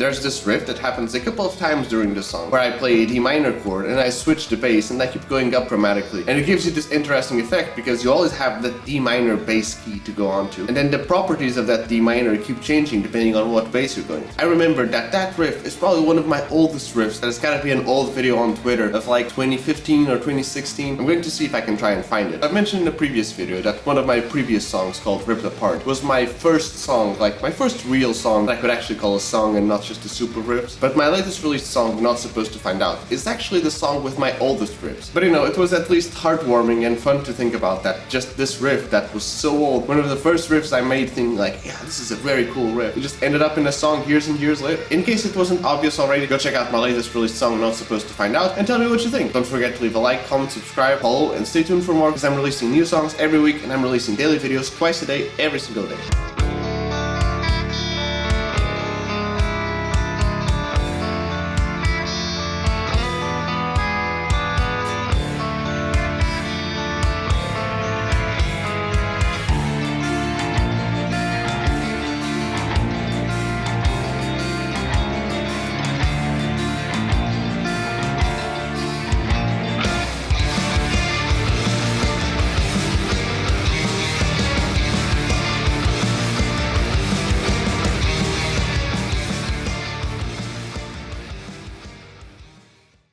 There's this riff that happens a couple of times during the song, where I play a D minor chord and I switch the bass and I keep going up dramatically. And it gives you this interesting effect because you always have that D minor bass key to go on to. And then the properties of that D minor keep changing depending on what bass you're going to. I remember that riff is probably one of my oldest riffs. That has gotta be an old video on Twitter of like 2015 or 2016. I'm going to see if I can try and find it. I've mentioned in a previous video that one of my previous songs called Ripped Apart was my first song, like my first real song that I could actually call a song and not just a super riffs. But my latest released song, Not Supposed to Find Out, is actually the song with my oldest riffs. But you know, it was at least heartwarming and fun to think about that just this riff that was so old, one of the first riffs I made, thinking like, yeah, this is a very cool riff. It just ended up in a song years and years later. In case it wasn't obvious already, go check out my latest released song, Not Supposed to Find Out, and tell me what you think. Don't forget to leave a like, comment, subscribe, follow, and stay tuned for more because I'm releasing new songs every week and I'm releasing daily videos twice a day, every single day.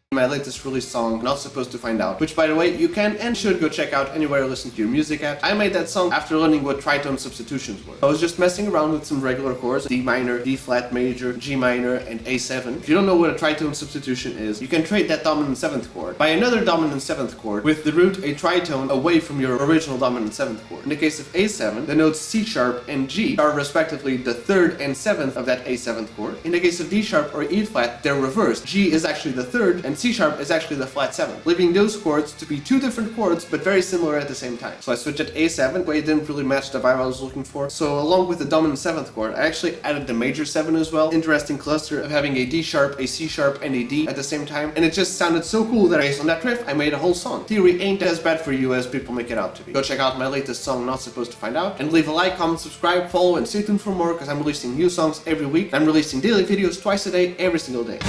My latest released song, Not Supposed to Find Out, which by the way, you can and should go check out anywhere you listen to your music at. I made that song after learning what tritone substitutions were. I was just messing around with some regular chords, D minor, D flat major, G minor, and A7. If you don't know what a tritone substitution is, you can trade that dominant 7th chord by another dominant 7th chord with the root a tritone away from your original dominant 7th chord. In the case of A7, the notes C sharp and G are respectively the 3rd and 7th of that A7th chord. In the case of D sharp or E flat, they're reversed. G is actually the 3rd and C sharp is actually the flat 7th, leaving those chords to be two different chords but very similar at the same time. So I switched at A7, but it didn't really match the vibe I was looking for. So along with the dominant 7th chord, I actually added the major 7 as well. Interesting cluster of having a D sharp, a C sharp, and a D at the same time. And it just sounded so cool that based on that riff, I made a whole song. Theory ain't as bad for you as people make it out to be. Go check out my latest song, Not Supposed to Find Out, and leave a like, comment, subscribe, follow, and stay tuned for more because I'm releasing new songs every week. I'm releasing daily videos twice a day, every single day.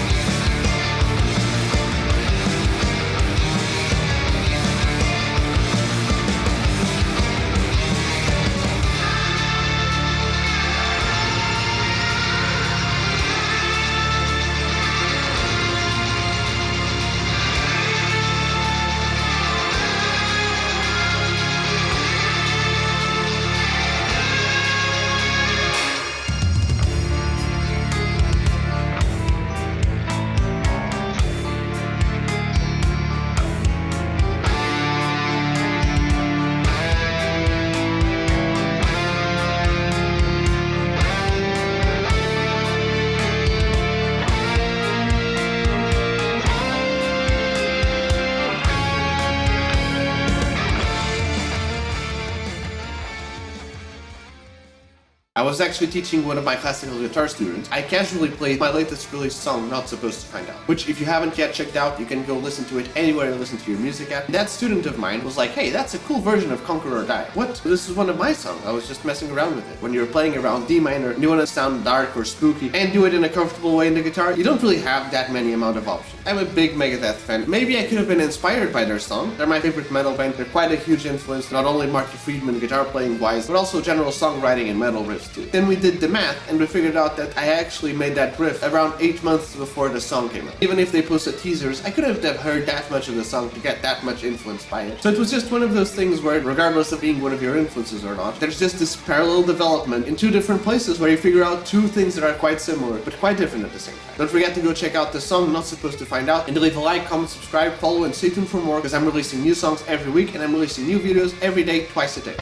I was actually teaching one of my classical guitar students. I casually played my latest released song, Not Supposed to Find Out, which if you haven't yet checked out, you can go listen to it anywhere you listen to your music at. And that student of mine was like, hey, that's a cool version of Conquer or Die. What? This is one of my songs. I was just messing around with it. When you're playing around D minor and you want to sound dark or spooky and do it in a comfortable way in the guitar, you don't really have that many amount of options. I'm a big Megadeth fan. Maybe I could have been inspired by their song. They're my favorite metal band. They're quite a huge influence, not only Marty Friedman guitar playing wise, but also general songwriting and metal riffs too. Then we did the math and we figured out that I actually made that riff around 8 months before the song came out. Even if they posted teasers, I couldn't have heard that much of the song to get that much influenced by it. So it was just one of those things where, regardless of being one of your influences or not, there's just this parallel development in two different places where you figure out two things that are quite similar, but quite different at the same time. Don't forget to go check out the song Not Supposed to Find Out, and to leave a like, comment, subscribe, follow, and stay tuned for more, because I'm releasing new songs every week, and I'm releasing new videos every day, twice a day.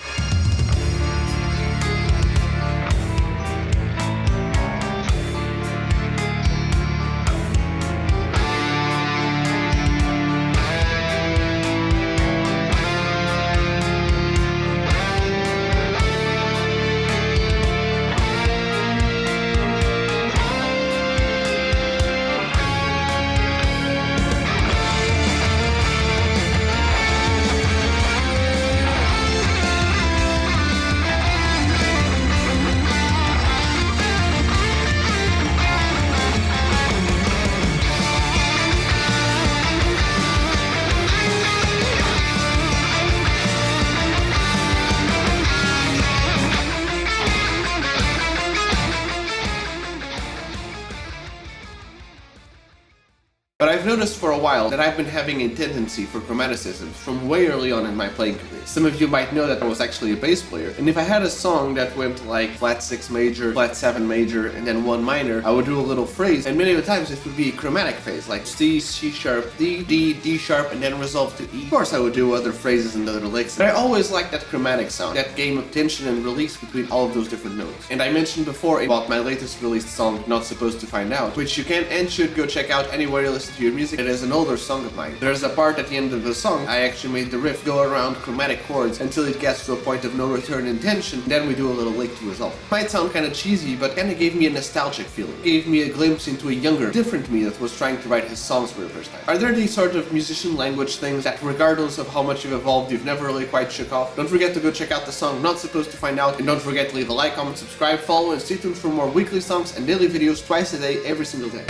But I've noticed for a while that I've been having a tendency for chromaticisms from way early on in my playing career. Some of you might know that I was actually a bass player, and if I had a song that went like flat 6 major, flat 7 major, and then 1 minor, I would do a little phrase, and many of the times it would be a chromatic phrase, like C, C sharp, D, D, D sharp, and then resolve to E. Of course I would do other phrases and other licks, but I always liked that chromatic sound, that game of tension and release between all of those different notes. And I mentioned before about my latest released song, Not Supposed to Find Out, which you can and should go check out anywhere you listen to your music. It is an older song of mine. There's a part at the end of the song, I actually made the riff go around chromatic chords until it gets to a point of no return in tension, then we do a little lick to resolve. It might sound kinda cheesy, but kinda gave me a nostalgic feeling. It gave me a glimpse into a younger, different me that was trying to write his songs for the first time. Are there these sort of musician language things that regardless of how much you've evolved, you've never really quite shook off? Don't forget to go check out the song Not Supposed to Find Out, and don't forget to leave a like, comment, subscribe, follow, and stay tuned for more weekly songs and daily videos twice a day, every single day.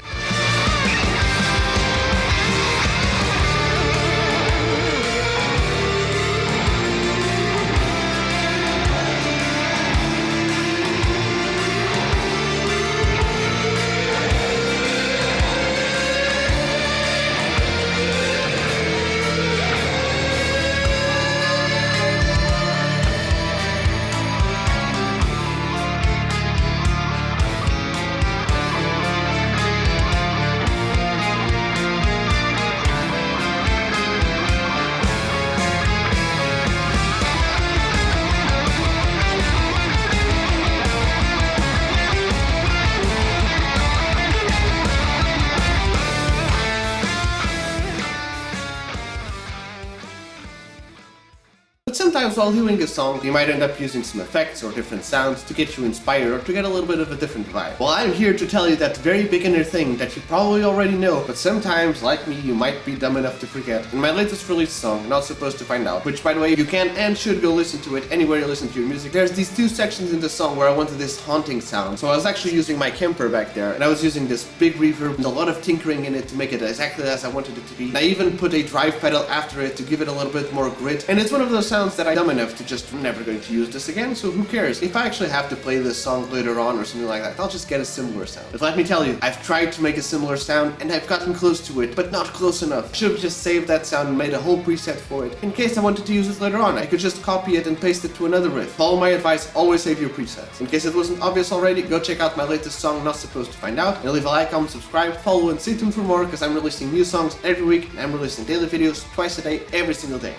Sometimes while doing a song, you might end up using some effects or different sounds to get you inspired or to get a little bit of a different vibe. Well, I'm here to tell you that very beginner thing that you probably already know, but sometimes, like me, you might be dumb enough to forget. In my latest released song, Not Supposed to Find Out, which by the way, you can and should go listen to it anywhere you listen to your music, there's these two sections in the song where I wanted this haunting sound. So I was actually using my Kemper back there, and I was using this big reverb and a lot of tinkering in it to make it exactly as I wanted it to be. And I even put a drive pedal after it to give it a little bit more grit, and it's one of those sounds that I'm dumb enough to just never going to use this again, so who cares? If I actually have to play this song later on or something like that, I'll just get a similar sound. But let me tell you, I've tried to make a similar sound and I've gotten close to it, but not close enough. I should have just saved that sound and made a whole preset for it. In case I wanted to use it later on, I could just copy it and paste it to another riff. Follow my advice, always save your presets. In case it wasn't obvious already, go check out my latest song, Not Supposed to Find Out, and leave a like, comment, subscribe, follow, and stay tuned for more, because I'm releasing new songs every week, and I'm releasing daily videos twice a day, every single day.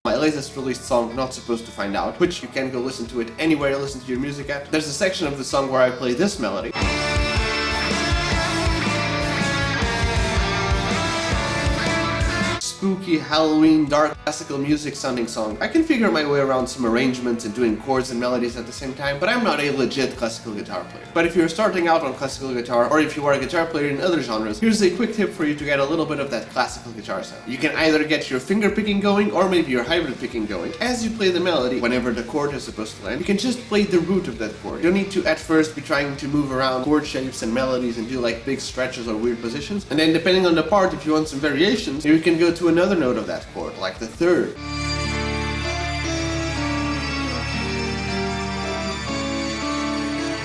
My latest released song, Not Supposed to Find Out, which you can go listen to it anywhere you listen to your music at. There's a section of the song where I play this melody. Spooky, Halloween, dark, classical music sounding song. I can figure my way around some arrangements and doing chords and melodies at the same time, but I'm not a legit classical guitar player. But if you're starting out on classical guitar, or if you are a guitar player in other genres, here's a quick tip for you to get a little bit of that classical guitar sound. You can either get your finger picking going, or maybe your hybrid picking going. As you play the melody, whenever the chord is supposed to land, you can just play the root of that chord. You don't need to at first be trying to move around chord shapes and melodies and do like big stretches or weird positions. And then depending on the part, if you want some variations, you can go to another note of that chord, like the third.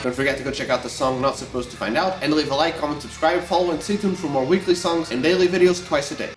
Don't forget to go check out the song Not Supposed to Find Out, and leave a like, comment, subscribe, follow, and stay tuned for more weekly songs and daily videos twice a day.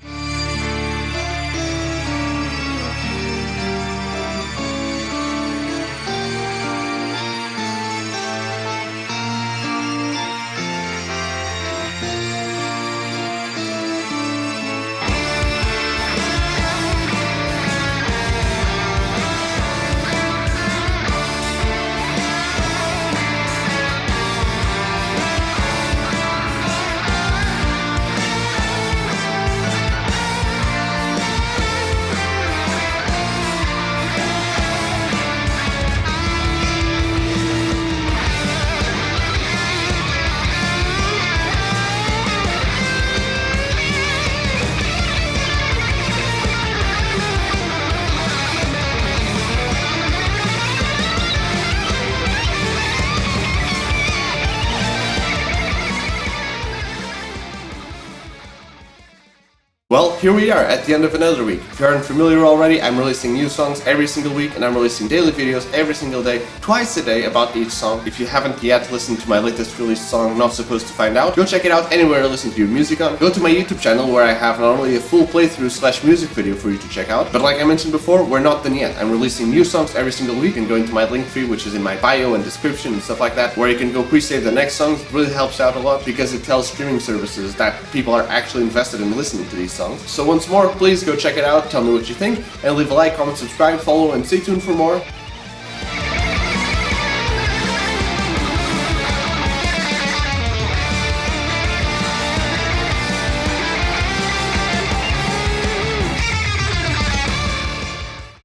Well, here we are at the end of another week. If you aren't familiar already, I'm releasing new songs every single week and I'm releasing daily videos every single day, twice a day about each song. If you haven't yet listened to my latest released song, Not Supposed to Find Out, go check it out anywhere you listen to your music on. Go to my YouTube channel where I have not only a full playthrough / music video for you to check out, but like I mentioned before, we're not done yet. I'm releasing new songs every single week and going to my Linktree, which is in my bio and description and stuff like that, where you can go pre-save the next songs. It really helps out a lot because it tells streaming services that people are actually invested in listening to these songs. So once more, please go check it out, tell me what you think, and leave a like, comment, subscribe, follow, and stay tuned for more.